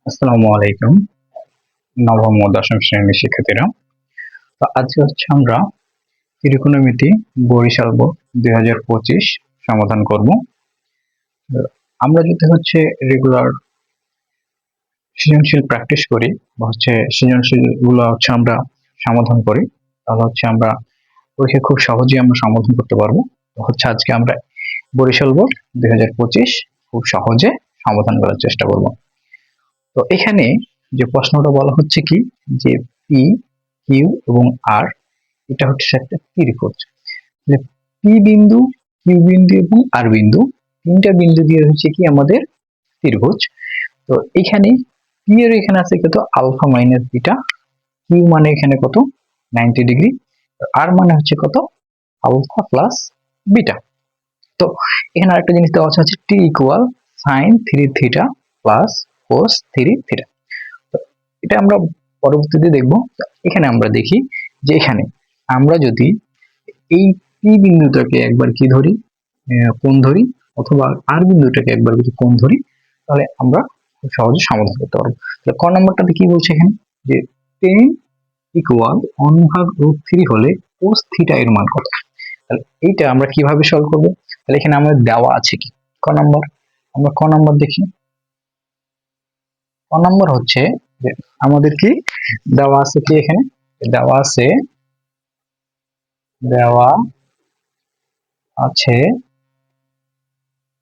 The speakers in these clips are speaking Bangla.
আসসালামু আলাইকুম। নবম ও দশম শ্রেণীর শিক্ষার্থীরা, তো আজকে হচ্ছে আমরা ত্রিকোণমিতি বরিশাল বোর্ড 2025 সমাধান করব। আমরা যদি হচ্ছে রেগুলার সৃজনশীল প্র্যাকটিস করি বা হচ্ছে সৃজনশীল গুলো হচ্ছে আমরা সমাধান করি, তাহলে হচ্ছে আমরা পরীক্ষায় খুব সহজেই আমরা সমাধান করতে পারবো। তো হচ্ছে আজকে আমরা বরিশাল বোর্ড 2025 খুব সহজে সমাধান করার চেষ্টা করব। তো এখানে যে প্রশ্নটা বলা হচ্ছে কি, যে পি, কিউ এবং আর এটা হচ্ছে একটা ত্রিভুজ। পি বিন্দু, কিউ বিন্দু এবং আর বিন্দু, তিনটা বিন্দু দিয়ে হচ্ছে কি আমাদের ত্রিভুজ। তো এখানে পি এর এখানে আছে কত, আলফা মাইনাস বিটা। কিউ মানে এখানে কত, 90 ডিগ্রি। আর মানে হচ্ছে কত, আলফা প্লাস বিটা। তো এখানে আরেকটা জিনিস দেওয়া আছে, T equal sine 3 theta plus cos 3 theta. এটা আমরা পরবর্তীতে দেখব। এখানে আমরা দেখি যে এখানে আমরা যদি এই পি বিন্দুটাকে একবার কি ধরি, কোণ ধরি, অথবা আর বিন্দুটাকে একবার যদি কোণ ধরি, তাহলে আমরা খুব সহজে সমাধান করতে পারবো। তাহলে ক নম্বরটাতে কি বলছে এখানে, যে টেন ইকুয়াল 1/√3 হলে কোস থিটা এর মান কত। তাহলে এইটা আমরা কিভাবে সলভ করবো, তাহলে এখানে আমাদের দেওয়া আছে কি ক নম্বর, আমরা ক নম্বর দেখি। ক নম্বর হচ্ছে যে আমাদের কি দেওয়া আছে, কি এখানে দেওয়া আছে, দেওয়া আছে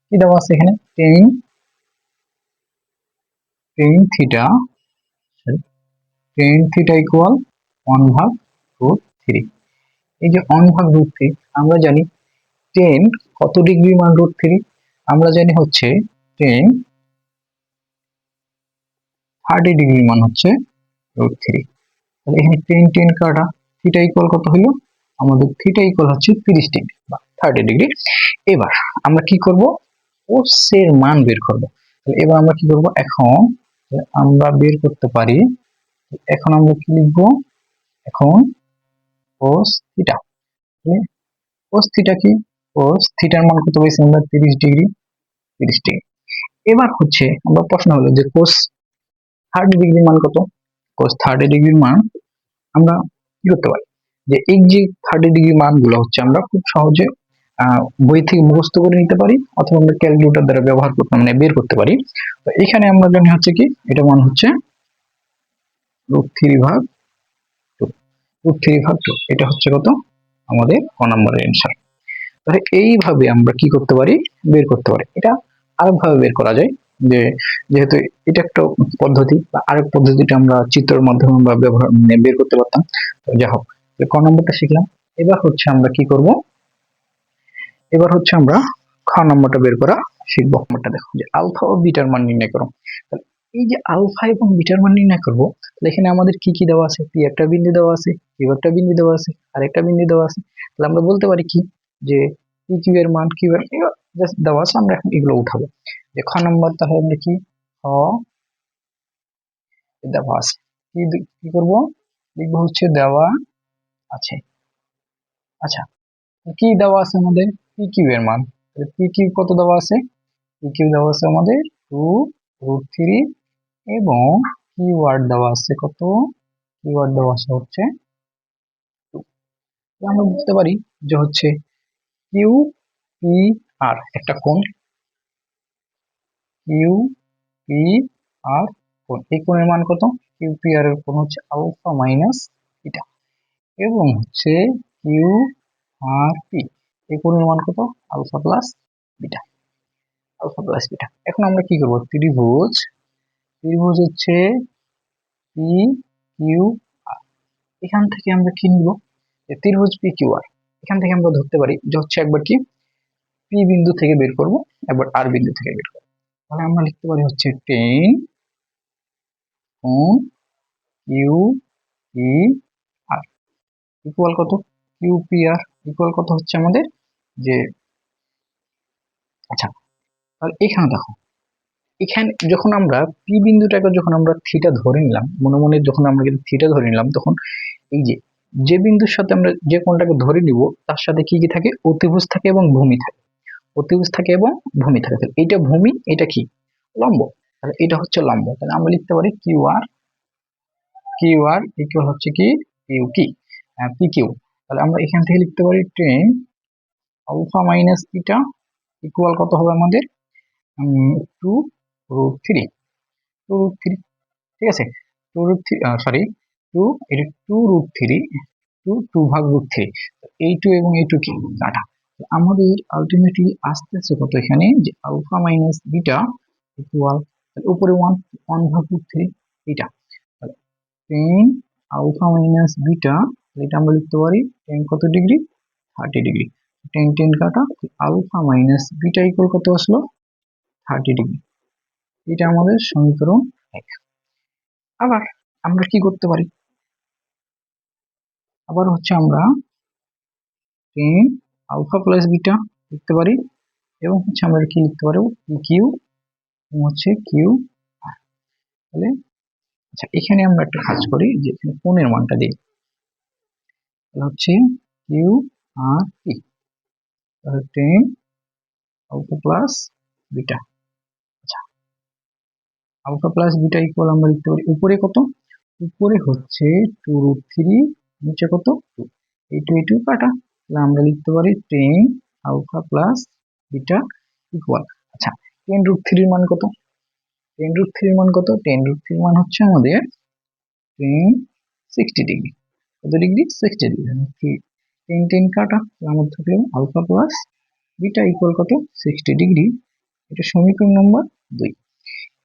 কি দেওয়া আছে এখানে, ten tan theta tan theta equal 1/√3। এই যে 1/√3, আমরা জানি টেন কত ডিগ্রি মান √3, আমরা জানি হচ্ছে টেন 30 ডিগ্রি মান হচ্ছে √3। তাহলে এখানে টেন টেন কাটা, থিটা ইকুয়াল কত হলো, আমাদের থিটা ইকুয়াল হচ্ছে 30 ডিগ্রি বা 30 ডিগ্রি। এবার আমরা কি করব, কোস এর মান বের করব। তাহলে এবার আমরা কি করব, এখন আমরা বের করতে পারি, এখন আমরা কি লিখবো, এখন কোস থিটা। কোস থিটা কি, কোস থিটার মান কত পাইছি আমরা, 30 ডিগ্রি। 30 ডিগ্রি। এবার হচ্ছে আমরা প্রশ্ন হলো যে কোস 30 ডিগ্রির মান কত। কোস 30 ডিগ্রির মান আমরা কি করতে পারি, যে এই যে 30 ডিগ্রি মানগুলো হচ্ছে আমরা খুব সহজে বই থেকে মুখস্থ করে নিতে পারি, অথবা আমরা ক্যালকুলেটর দ্বারা ব্যবহার করতে মানে বের করতে পারি। তো এখানে আমরা জানি হচ্ছে কি, এটা মান হচ্ছে √3/2। √3/2 এটা হচ্ছে কত, আমাদের ক নম্বরের অ্যান্সার। তাহলে এইভাবে আমরা কি করতে পারি, বের করতে পারি। এটা আরেকভাবে বের করা যায়, যে যেহেতু এটা একটা পদ্ধতি, বা আরেক পদ্ধতিটা আমরা চিত্রের মাধ্যমে আমরা ব্যবহার বের করতে পারতাম। যা হোক, ক নম্বরটা শিখলাম। এবার হচ্ছে আমরা কি করব, এবার হচ্ছে আমরা খ নম্বরটা বের করা শিখবো। নম্বরটা দেখো, যে আলফা ও বিটার মান নির্ণয় করো। তাহলে এই যে আলফা এবং বিটার মান নির্ণয় করবো, তাহলে এখানে আমাদের কি কি দেওয়া আছে, পি একটা বিন্দু দেওয়া আছে, কিউ একটা বিন্দু দেওয়া আছে, আর একটা বিন্দু দেওয়া আছে। তাহলে আমরা বলতে পারি কি, যে পি কিউ এর মান, কিউ এর জাস্ট দেওয়া আছে, আমরা এখন এগুলো উঠাবো। যে খ নম্বর, তাহলে আমরা কি খ দেওয়া আছে, কি করবো, লিখবো হচ্ছে দেওয়া আছে। আচ্ছা, কি দেওয়া আছে আমাদের, পি কিউ এর মান। পি কিউ কত দেওয়া আছে, পি কিউ দেওয়া আছে আমাদের 2√3, এবং কিওয়ার্ড দেওয়া আছে কত, কিওয়ার্ড দেওয়া আছে হচ্ছে 2। আমরা বুঝতে পারি যে হচ্ছে কিউ পি আর একটা কোণ, কিউ পি আর কোণ, এই কোণের মান কত, কিউ পি আর এর কোণ হচ্ছে আলফা মাইনাস বিটা, এবং হচ্ছে কিউ আর পি এই কোণের মান কত, alpha plus beta. Alpha plus beta. এখন আমরা কি করবো, ত্রিভুজ, ত্রিভুজ হচ্ছে পি কিউ আর, এখান থেকে আমরা কি নিব, ত্রিভুজ পি কিউ আর, এখান থেকে আমরা ধরতে পারি যে হচ্ছে একবার কি পি বিন্দু থেকে বের করব, একবার আর বিন্দু থেকে বের করবো। তাহলে আমরা লিখতে পারি হচ্ছে টেন কোণ কিউ পি আর ইকুয়াল কত, কিউ পি আর ইকুয়াল কত হচ্ছে আমাদের, যে আচ্ছা, তাহলে এখানে দেখো, এখানে যখন আমরা পি বিন্দুটাকে যখন আমরা থিটা ধরে নিলাম, মনে মনে যখন আমরা কিন্তু থিটা ধরে নিলাম, তখন এই যে যে বিন্দুর সাথে আমরা যে কোণটাকে ধরে নিব, তার সাথে কি কি থাকে, অতিভুজ থাকে এবং ভূমি থাকে। অতিভুজ থাকে এবং ভূমি থাকে। এইটা ভূমি, এটা কি লম্ব। তাহলে এটা হচ্ছে লম্ব, তাহলে আমরা লিখতে পারি কিউ আর ইকুয়াল হচ্ছে কি পি কিউ। তাহলে আমরা এখান থেকে লিখতে পারি ten alpha minus beta equal কত হবে আমাদের 2√3, ঠিক আছে। 2√3 সরি 2, এটা 2√3, 2 ভাগ√3, এই 2 এবং এই 2 কি কাটা। আমাদের আলটিমেটলি আসতেছে কত এখানে, যে আলফা মাইনাস বিটা ইকুয়াল উপরে 1/√3 এটা। 10 আলফা মাইনাস বিটা, এটা আমরা লিখতে পারি 10 কত ডিগ্রি, 30 ডিগ্রি। 10 কাটা, আলফা মাইনাস বিটা ইকুয়াল কত আসলো, 30 ডিগ্রি। এটা আমাদের সমীকরণ 1। আবার আমরা কি করতে পারি, আবার হচ্ছে আমরা 10 আলফা প্লাস বিটা লিখতে পারি, এবং হচ্ছে আমরা কি লিখতে পারবো, কিউ হচ্ছে কিউ আর। তাহলে আচ্ছা, এখানে আমরা একটা কাজ করি, যে এখানে কোণের মানটা দিই, তাহলে হচ্ছে কিউ আর পি, তাহলে 10 আলফা প্লাস বিটা। আচ্ছা, আলফা প্লাস বিটা ইকুয়াল আমরা লিখতে পারি উপরে কত, উপরে হচ্ছে 2√3, নিচে কত 2, এই 2 কাটা, তাহলে আমরা লিখতে পারি 10 আলফা প্লাস বিটা ইকুয়াল। আচ্ছা, 10√3 মান কত, 10√3 মান কত, 10√3 মান হচ্ছে আমাদের 60 ডিগ্রি। কত ডিগ্রি, 60 ডিগ্রি। 10 কাটা, আমার থাকলো আলফা প্লাস বিটা ইকুয়াল কত, 60 ডিগ্রি। এটা সমীকরণ নম্বর 2।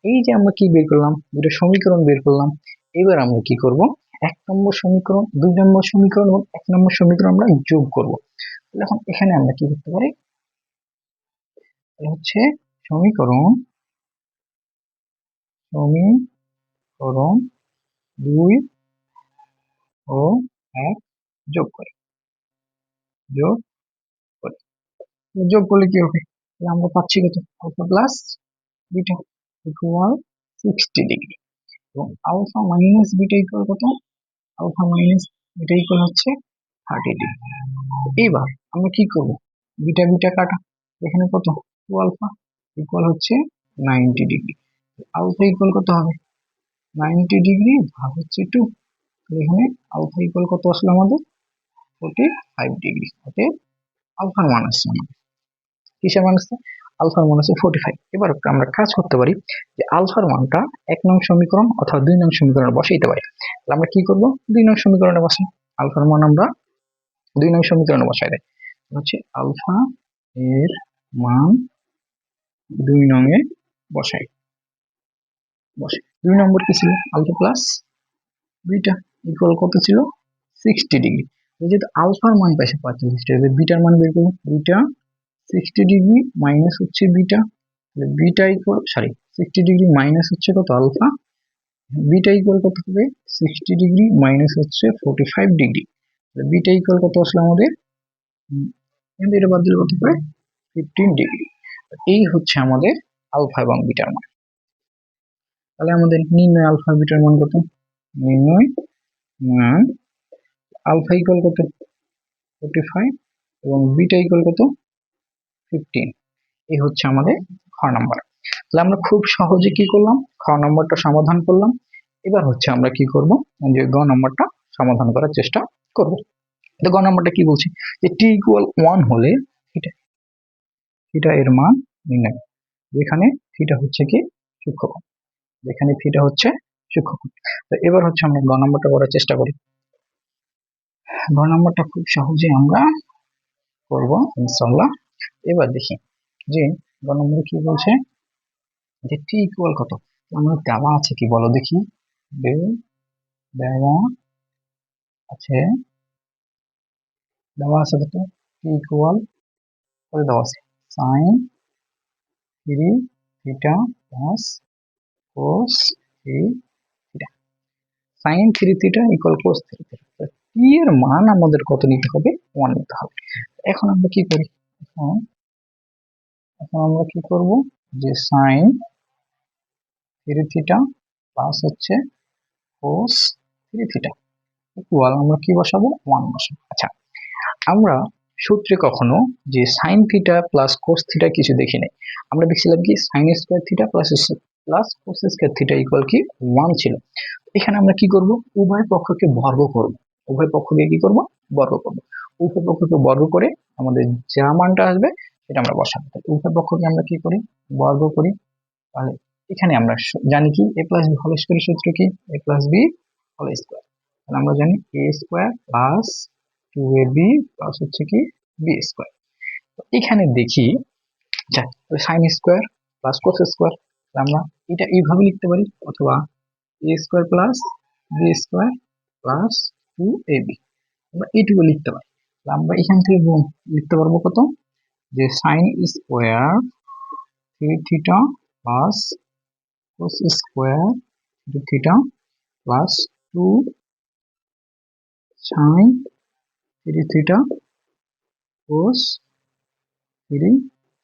এই যে আমরা কি বের করলাম, দুটো সমীকরণ বের করলাম। এবার আমরা কি করব, 1 নম্বর সমীকরণ, 2 নম্বর সমীকরণ এবং 1 নম্বর সমীকরণ আমরা যোগ করব। এখন এখানে আমরা কি করতে পারি, হচ্ছে সমীকরণ 2 ও 1 যোগ করি, যোগ করি। যোগ করলে কি হবে, আমরা পাচ্ছি কত, alpha plus beta equal 60 degree, এবং আলফা মাইনাস বিটা ইকুয়াল কত, আলফা মাইনাস বিটা ইকুয়াল হচ্ছে 30 ডিগ্রি। এবার আমরা কি করব, বিটা বিটা কাটা, এখানে কত 2 আলফা ইকুয়াল হচ্ছে 90 ডিগ্রি। আলফা ইকুয়াল কত হবে, 90 ডিগ্রি ভাগ হচ্ছে 2, এখানে আলফা ইকুয়াল কত আসলো আমাদের 45 ডিগ্রি। ওকে, আলফার মান আসছে আমাদের, কিসের মান আসছে, আলফার মান আছে 45। এবার আমরা কাজ করতে পারি, যে আলফার মানটা 1 নং সমীকরণ অথবা 2 নং সমীকরণে বসাইতে পারি। তাহলে আমরা কি করব, 2 নং সমীকরণে বসাই, আলফার মান আমরা 2 নং সমীকরণে বসাই দেয়, হচ্ছে আলফা এর মান 2 নং এ বসাই, 2 নম্বর কি ছিল, আলফা প্লাস বিটা ইকুয়াল কত ছিল, 60 ডিগ্রি। যেহেতু আলফার মান পাইছে 45 ডিগ্রি, বিটার মান বের করব, বিটা 60 ডিগ্রি মাইনাস হচ্ছে beta, beta equal 60 degree minus হচ্ছে কত আলফা, বিটা ইকুয়াল কত হবে, 60 ডিগ্রি মাইনাস হচ্ছে 45 ডিগ্রি, বিটা ইকুয়াল কত আসলে আমাদের, এটা বাদ দিলে কত হবে 15 ডিগ্রি। এই হচ্ছে আমাদের আলফা এবং বিটার মান। তাহলে আমাদের নির্ণয় আলফা বিটার মান কত, নির্ণয় মান আলফা ইকুয়াল কত 45 এবং বিটা ইকুয়াল কত 15। এই হচ্ছে আমাদের খ নাম্বার। তাহলে আমরা খুব সহজে কি করলাম, খ নম্বরটা সমাধান করলাম। এবার হচ্ছে আমরা কি করব, যে গ নম্বরটা সমাধান করার চেষ্টা করব। তো গ নম্বরটা কি বলছি, যে টি ইকুয়াল 1 হলে থিটা এর মান নির্ণয়, যেখানে থিটা হচ্ছে কি সূক্ষ্মকোণ, যেখানে থিটা হচ্ছে সূক্ষ্মকোণ। তো এবার হচ্ছে আমরা গ নম্বরটা করার চেষ্টা করি। গ নম্বরটা খুব সহজে আমরা করব ইনশাআল্লাহ। এবার দেখি যে গ নম্বরে কি বলছে, যে টি ইকুয়াল কত, আমরা দেওয়া আছে কি বলো দেখি, দেওয়া আছে, কত, টি ইকুয়াল করে দেওয়া আছে sine 3 theta plus cos 3 theta, sine 3 theta equal cos 3 theta. T এর মান আমাদের কত নিতে হবে, 1 নিতে হবে। এখন আমরা কি করি, এখন আমরা কি করব, যে সাইন 3 থিটা প্লাস হচ্ছে কোস 3 থিটা ইকুয়াল আমরা কি বসাবো, 1 বসাবো। আচ্ছা, আমরা সূত্রে কখনো যে sine theta plus cos theta কিছু দেখি নাই, আমরা দেখছিলাম কি sine square theta plus plus cos square theta equal কি 1 ছিল। এখানে আমরা কি করব, উভয় পক্ষকে বর্গ করব, উভয় পক্ষকে কি করব, বর্গ করব। উভয় পক্ষকে বর্গ করে আমাদের যা মানটা আসবে সেটা আমরা বসাবো। উভয় পক্ষকে আমরা কি করি, বর্গ করি। তাহলে এখানে আমরা জানি কি এ প্লাস বি হোল স্কয়ারের সূত্র কি, এ প্লাস বি হোল স্কয়ার। তাহলে আমরা জানি এ স্কয়ার প্লাস 2ab প্লাস হচ্ছে কি বি স্কয়ার। এখানে দেখি আচ্ছা sine square plus cos square, আমরা এটা এইভাবে লিখতে পারি, অথবা a square plus b square plus 2ab, আমরা এইটুকু লিখতে পারি। আমরা এখান থেকে লিখতে পারবো কত, যে sine square 3 theta plus cos square theta plus 2 sine 3 theta cos 3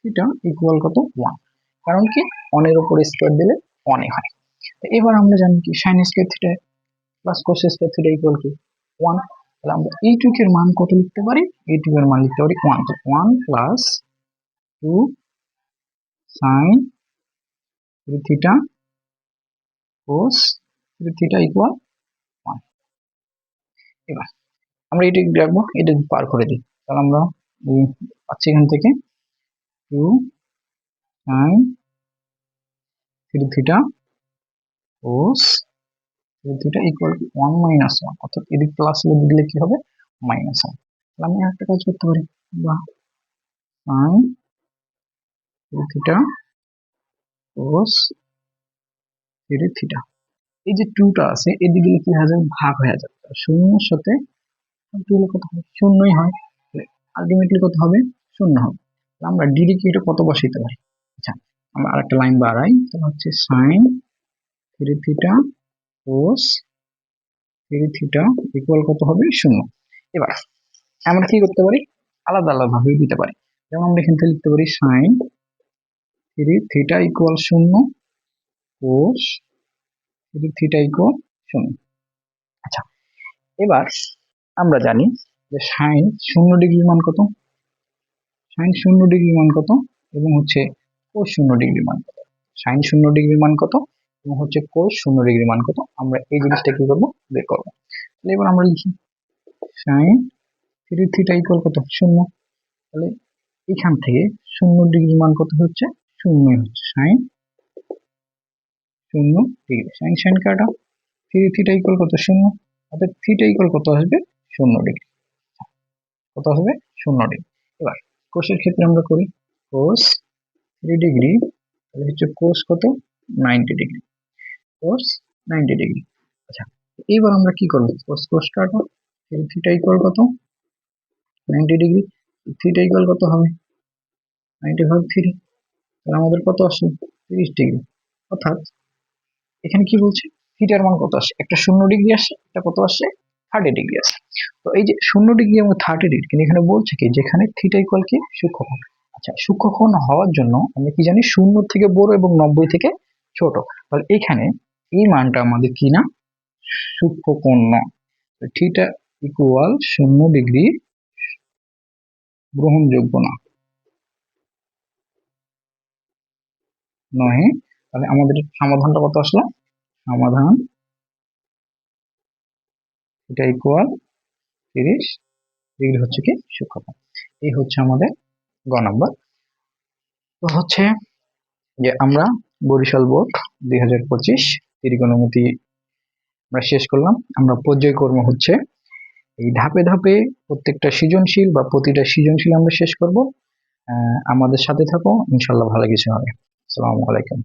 theta equal কত 1। কারণ কি 1 এর উপর স্কয়ার দিলে 1 হয়। এবার আমরা জানি কি sine square theta plus cos square theta equal কি 1। তাহলে আমরা এইটুকের মান কত লিখতে পারি, এইটুকের মান লিখতে পারি 1। তো 1 plus 2 sine 3 theta cos 3 theta equal 1। এবার আমরা এটা রাখবো, এটা পার করে দিই। তাহলে আমরা পাচ্ছি এখান থেকে 2 sine 3 theta cos 3 theta equal 1 minus 1, অর্থাৎ এদিক প্লাস দিলে কি হবে, মাইনাস 1। তাহলে আমি একটা কাজ করতে পারি, বা সাইন 3 থিটা কোস 3 থিটা, এই যে 2টা আছে এদিকে কি হয়ে যাবে, ভাগ হয়ে যাবে, শূন্যের সাথে 2 হলে কত হয়, শূন্যই হয়। আলটিমেটলি কত হবে, শূন্য হবে। আমরা ডিডি কি এটা কত বসাইতে পারি। আচ্ছা আমরা আরেকটা লাইন বাড়াই, তাহলে হচ্ছে sine 3 theta cos 3 theta equal কত হবে, শূন্য। এবার আমরা কি করতে পারি, আলাদা আলাদা ভাবে দিতে পারি। যেমন আমরা এখান থেকে লিখতে পারি sine 3 theta equal 0 cos 3 theta equal 0। আচ্ছা এবার আমরা জানি যে সাইন 0 ডিগ্রির মান কত, সাইন 0 ডিগ্রির মান কত, এবং হচ্ছে কোস 0 ডিগ্রির মান কত। সাইন 0 ডিগ্রির মান কত এবং হচ্ছে কোস 0 ডিগ্রির মান কত, আমরা এই জিনিসটা কি করবো, বের করবো। তাহলে এবার আমরা লিখি সাইন 3 থিটা ইকুয়াল কত, 0। তাহলে এখান থেকে 0 ডিগ্রির মান কত হচ্ছে, 0 হচ্ছে সাইন 0 ডিগ্রি। সাইন সাইন কাটা 3 থিটা ইকুয়াল কত, 0, অর্থাৎ থিটা ইকুয়াল কত আসবে, 0 ডিগ্রি। কত আসবে, 0 ডিগ্রি। এবার কোসের ক্ষেত্রে আমরা করি কোস 3 ডিগ্রি, তাহলে হচ্ছে কোস কত, 90 ডিগ্রি, কোস 90 ডিগ্রি। আচ্ছা এইবার আমরা কি করবো, কোস কোস কাটো, থিটা ইকুয়াল কত, 90 ডিগ্রি, থিটা ইকুয়াল কত হবে, 90 ভাগ 3, তাহলে আমাদের কত আসে, 30 ডিগ্রি। অর্থাৎ এখানে কি বলছে, থিটার মান কত আসে, একটা 0 ডিগ্রি আসে, একটা কত আসে, 30 ডিগ্রি আসে। তো এই যে 0 ডিগ্রি এবং 30 ডিগ্রি, কিন্তু এখানে বলছে কি যেখানে থিটা ইকুয়াল কি সূক্ষ্মকোণ। আচ্ছা সূক্ষ্মকোণ হওয়ার জন্য আমরা কি জানি, 0 থেকে বড় এবং 90 থেকে ছোট। তাহলে এখানে এই মানটা আমাদের কি না, সূক্ষ্মকোণ না। থিটা ইকুয়াল 0 ডিগ্রি গ্রহণযোগ্য না, নয়। তাহলে আমাদের সমাধানটা কত আসলো, সমাধান থিটা ইকুয়াল 30 ডিগ্রি হচ্ছে কি সূক্ষ্মকোণ। এই হচ্ছে আমাদের গ নাম্বার। তো হচ্ছে যে আমরা বরিশাল বোর্ড 2025 ত্রিকোণমিতি আমরা শেষ করলাম। আমরা পর্যায়ক্রম হচ্ছে এই ধাপে ধাপে প্রত্যেকটা সৃজনশীল বা প্রতিটা সৃজনশীল আমরা শেষ করব। আমাদের সাথে থাকো, ইনশাল্লাহ ভালো কিছু হবে। আসসালামু আলাইকুম।